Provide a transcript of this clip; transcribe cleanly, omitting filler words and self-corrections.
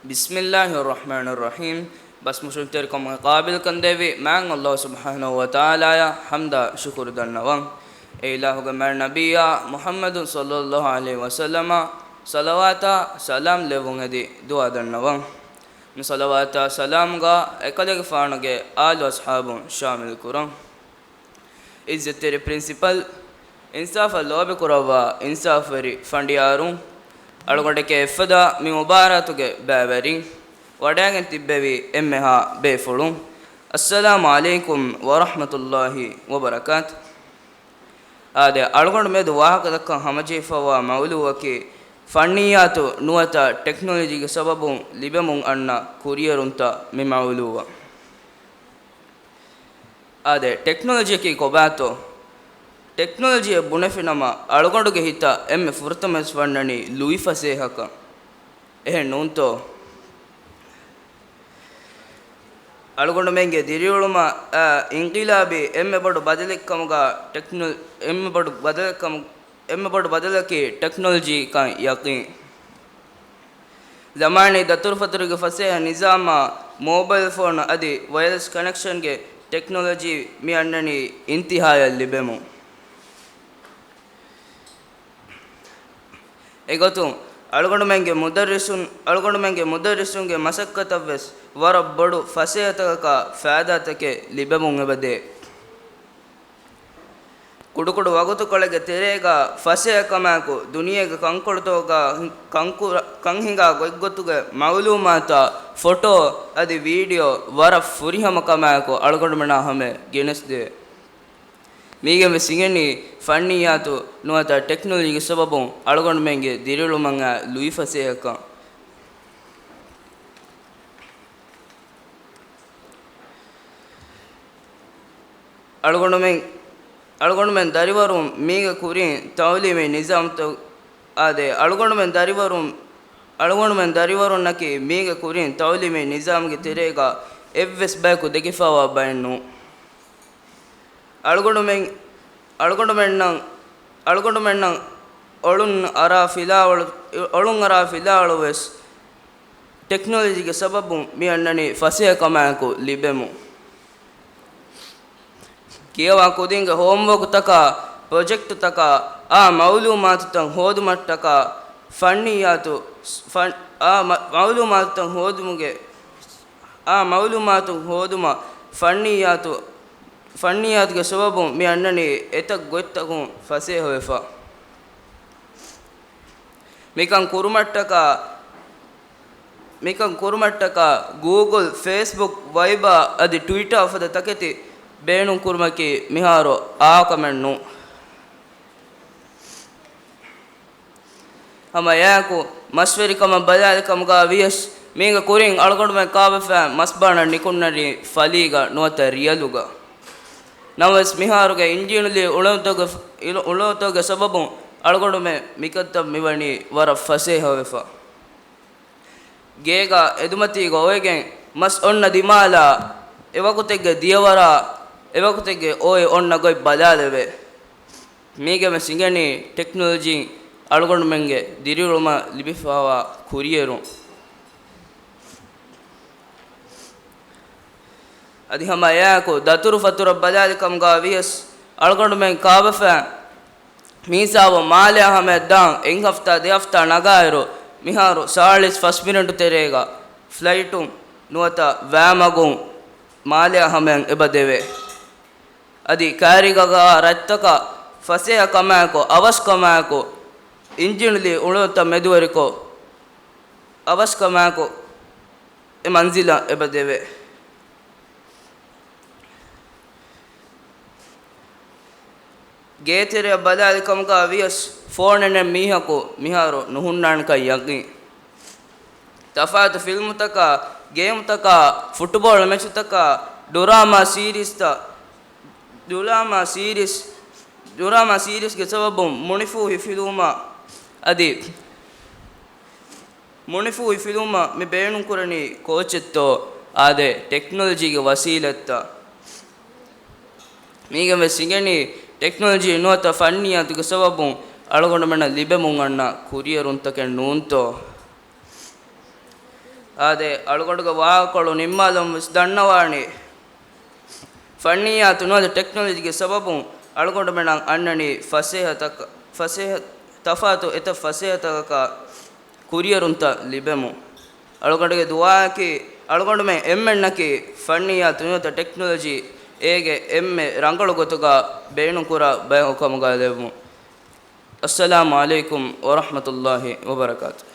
बिस्मिल्लाहिर्रहमानिर्रहीम बस मुशुक तेरे को मुकाबिल कंदे वी मैं अल्लाह सुब्हानहु व तआला या हमदा शुक्र दन्नवं ए इलाहु के मैं नबिया मुहम्मद सल्लल्लाहु अलैहि वसल्लम सलावता सलाम लेवंगदी दुआ दन्नवं मैं सलावता सलाम गा एकले के फानगे आल असहाबुन शामिल कुरं इज्जत तेरे प्रिंसिपल इंसाफ अल्लाह बे कुरवा इंसाफरी फंडियारुं ಅಳಗೊಂಡಕ್ಕೆ ಎಫ್ಫದ ಮಿ ಮುಬಾರತುಗೆ ಬೇವರಿ ವಡ್ಯಾಗೆನ್ ತಿಬ್ಬೆವಿ ಎಮ್ಮೆಹ ಬೇಫುಳು ಅಸ್ಸಲಾಮು ಅಲೈಕುಂ ವರಹಮತುಲ್ಲಾಹಿ ವಬರಕಾತ್ ಆದೆ ಅಳಗೊಂಡ ಮೇದು ವಾಹಕದಕ್ಕ ಹಮಜೀಫವ ಮೌಲುವಕಿ ಫಣ್ಣಿಯಾತು ನುವತ ಟೆಕ್ನಾಲಜಿಗೆ ಸಬಬು ಲಿಬೆಮುಂ ಅಣ್ಣ ಕುರಿಯರುಂತ ಮಿ ಮೌಲುವ ಆದೆ ಟೆಕ್ನಾಲಜಿಗೆ ಕೊಬಾತೋ ಟೆಕ್ನಾಲಜಿಯ ಬುಣಫಿನಮ ಅಳಗೊಂಡುಗೆ ಹಿತ ಎಮ್ಮೆ ಫುರ್ತಮೆಸ್ ವಣ್ಣನಿ ಲೂಯಿ ಫಸೇಹಕ ಎಹೆ ನೂಂತೋ ಅಳಗೊಂಡು ಮೆಂಗೆ ದಿರಿಯುಳುಮ ಇಂಕಿಲಾಬಿ ಎಮ್ಮೆ ಬಡು ಬದಲಿಕ್ಕಮಗ ಎಮ್ಮೆ ಬಡು ಬದಲಕಿ ಟೆಕ್ನಾಲಜಿ ಕ ಯಕಿ ಜಮಾನಿ ದತುರ್ ಫತುರಿಗೆ ಫಸೇಹ ನಿಜಾಮ ಮೊಬೈಲ್ ಫೋನ್ ಅದಿ ವೈರ್ಲೆಸ್ ಕನೆಕ್ಷನ್ಗೆ ಟೆಕ್ನಾಲಜಿ ಮಿ ಅಣ್ಣನಿ ಇಂತಿಹಾಯಲ್ಲಿ ಬೆಮು ಎಗೊತ್ತು ಅಳಗೊಂಡು ಮೆಂಗೆ ಮುದರಿಸುಂಗೆ ಮಸಕ್ಕತವ್ವೆಸ್ ವರ ಬಡು ಫಸೆಯತಕ ಫಾದಾತಕ್ಕೆ ಲಿಬೆಮುಂಗೆ ಬದೆ ಕುಡುಕುಡು ವಗುತುಕೊಳಗೆ ತೆರೆಗ ಫಸೆಯ ಕಮಾಕು ದುನಿಯೆಗೆ ಕಂಕೊಡ್ತೋಗ ಕಂಹಿಂಗ ಗೊಯ್ಗೊತ್ತುಗೆ ಮೌಲೂಮಾತ ಫೋಟೋ ಅದಿ ವಿಡಿಯೋ ವರ ಫುರಿಹಮ ಕಮಾಕು ಅಳಗೊಂಡು ಮೆಣ ಹಮೆ ಗೆಣಿಸ್ದೆ ಮೀಗೆ ಮೆ ಸಿಂಗನಿ ಫಣ್ಣಿಯಾತು ನುವತ ಟೆಕ್ನಾಲಜಿಗೆ ಸಬಬು ಅಳಗೊಂಡು ಮೆಂಗೆ ದಿರಿಳು ಮಂಗ ಲೂಯಿ ಫಸೇಹಕ ಅಳಗೊಂಡು ಮೆನ್ ದರಿವರು ಮೀಗೆ ಕುರಿ ತೌಲಿಮೆ ನಿಜಾಮ್ ಆದೆ ಅಳಗೊಂಡು ಮೆನ್ ದರಿವರು ನಕಿ ಮೀಗೆ ಕುರಿ ತೌಲಿಮೆ ನಿಜಾಮ್ಗೆ ತೆರೆಗ ಎವ್ವೆಸ್ ಬೇಕು ದೆಗಿಫಾವ ಬಯನ್ನು ಅಳಗೊಂಡು ಮೆಣ್ಣ ಒಳುನ್ ಅರಾ ಫಿಲಾಳು ವೆಸ್ ಟೆಕ್ನಾಲಜಿಗೆ ಸಬಬು ಮಿ ಅಣ್ಣನಿ ಫಸೆಯ ಕಮಾಕು ಲಿಬೆಮು ಕಿಯವಾ ಕುದಿಂಗ ಹೋಮ್ವರ್ಕ್ ತಕ ಪ್ರಾಜೆಕ್ಟ್ ತಕ ಆ ಮೌಲೂಮಾತು ತಂ ಹೋದು ಮಟ್ಟಕ ಫಣ್ಣಿಯಾತು ಮೌಲೂಮಾತು ಹೋದುಮ ಫಣ್ಣಿಯಾತ್ಗೆ ಸಬಬು ಮಿ ಅಣ್ಣನಿ ಎತಕ್ ಗೊತ್ತಕು ಫಸೇ ಹೊಯಫ ಮಿಕಂ ಕುರುಮಟ್ಟಕ ಗೂಗಲ್ ಫೇಸ್ಬುಕ್ ವೈಬಾ ಅದಿ ಟ್ವಿಟರ್ ಅಫದ ತಕೆತಿ ಬೇಣು ಕುರ್ಮಕಿ ಮಿಹಾರೋ ಆ ಕಮೆಣ್ಣು ಹಮ ಯಾಕು ಮಸ್ವೆರಿಕಮ ಬದಾಲಿಕಮಗ ವಿಯಸ್ ಮೀಗ ಕುರಿಂಗ್ ಅಳ್ಕೊಂಡು ಮೇ ಕಾಬಫ ಮಸ್ಬಾಣ ನಿಕುಣ್ಣರಿ ಫಲೀಗ ನೋತ ರಿಯಲುಗ ನವಸ್ ಮಿಹಾರುಗೆ ಇಂಜಿನುಲಿ ಉಳೋತೋಗ ಸಬಬು ಅಳಗೊಂಡು ಮೇ ಮಿಕತ್ತ ಮಿವಣಿ ವರ ಫಸೇ ಹವೆಫ ಗೇಗ ಎದುಮತಿಗ ಓಯ್ಗೆ ಮಸ್ ಒಣ್ಣ ದಿಮಾಲ ಎವಕುತೆಗೆ ದಿಯವರ ಎವಕುತೆಗೆ ಓಯ್ ಒಣ್ಣ ಗೊಯ್ ಬದಾಲೆವೆ ಮೀಗೆ ಮೆ ಸಿಂಗಣಿ ಟೆಕ್ನಾಲಜಿ ಅಳಗೊಂಡು ಮೆಂಗೆ ದಿರಿಳುಮ ಲಿಬಿಫಾವ ಕುರಿಯರು ಅದಿ ಹಮ ಯಾಕು ದತುರು ಫತುರ ಬದಾಲಿಕಮ್ಗ ವಿಯಸ್ ಅಳಗೊಂಡು ಮೆಂಗೆ ಕಾಬಫ ಮೀಸಾವ ಮಾಲ್ಯ ಹಮೆ ದಾಂಗ್ ಎಂಗ್ ಹಫ್ತಾ ದೆ ಹಫ್ತಾ ನಗಾಯರು ಮಿಹಾರು 40 ಮಿನಿಟ್ ತೆರೆಗ ಫ್ಲೈಟು ನುವತ ವ್ಯಾಮಗು ಮಾಲ್ಯ ಹಮೆ ಎಬದೇವೆ ಅದಿ ಕ್ಯಾರಿಗಗ ರತ್ತಕ ಫಸೆಯ ಕಮಾಯಕೋ ಅವಸ್ ಕಮಾಯಕೋ ಇಂಜಿನ್ಲಿ ಉಳುತ್ತ ಮೆದುವರಿಕೋ ಅವಸ್ ಕಮಾಯಕೋ ಎ ಮಂಜಿಲ ಎಬದೇವೆ ಗೇತೆರೆಯ ಬದಾಲಿಕಮ್ಗ ವಿಯಸ್ ಫೋನೆನೆ ಮೀಹಕು ಮಿಹಾರು ನುಹುಣ್ಣಾಣ್ಕ ಯಗಿ ತಫಾತ್ ಫಿಲ್ಮ್ ತಕ ಗೇಮ್ ತಕ ಫುಟ್ಬಾಲ್ ಮ್ಯಾಚ್ ತಕ ಡುರಾಮಾ ಸೀರೀಸ್ಗೆ ಸಬಬು ಮುಣಿಫು ಹಿಫಿಲೂಮ ಮಿ ಬೇಣು ಕುರನಿ ಕೋಚೆತ್ತೋ ಆದೆ ಟೆಕ್ನಾಲಜಿಗೆ ವಸೀಲೆತ್ತ ಮೀಗೆ ಮೆ ಸಿಂಗಣಿ ಟೆಕ್ನಾಲಜಿ ಇನ್ನೋತ ಫಣ್ಣಿಯಾತಿಗೆ ಸಬಬು ಅಳಗೊಂಡು ಮಣ್ಣ ಲಿಬೆ ಮುಂಗಣ್ಣ ಕುರಿಯರು ಅಂತಕ್ಕೆ ನೂಂತೋ ಆದೆ ಅಳುಗಡುಗ ವಾಹಕಳು ನಿಮ್ಮಲಂ ದಣ್ಣವಾಣಿ ಫಣ್ಣಿಯ ತುನದ ಟೆಕ್ನಾಲಜಿಗೆ ಸಬಬು ಅಳುಗೊಂಡು ಮೇಣ ಅಣ್ಣನಿ ಫಸೇಹ ತಫಾತು ಎತ ಫಸೇಹತಕ ಕುರಿಯರುಂತ ಲಿಬೆಮು ಅಳುಗೊಂಡಿಗೆ ದುವಾಕಿ ಅಳುಗೊಂಡು ಮೇ ಎಮ್ಮೆಣ್ಣಕಿ ಫಣ್ಣಿಯ ತುನದ ಟೆಕ್ನಾಲಜಿ ಏಗೆ ಎಮ್ಮೆ ರಂಗಳು ಗೊತ್ತುಗ ಬೇಣು ಕುರ ಬಯ ಹುಕಮುಗ ಲೆವು. ಅಸ್ಸಲಾಮು ಅಲೈಕುಂ ವರಹಮತುಲ್ಲಾಹಿ ವಬರಕಾತು.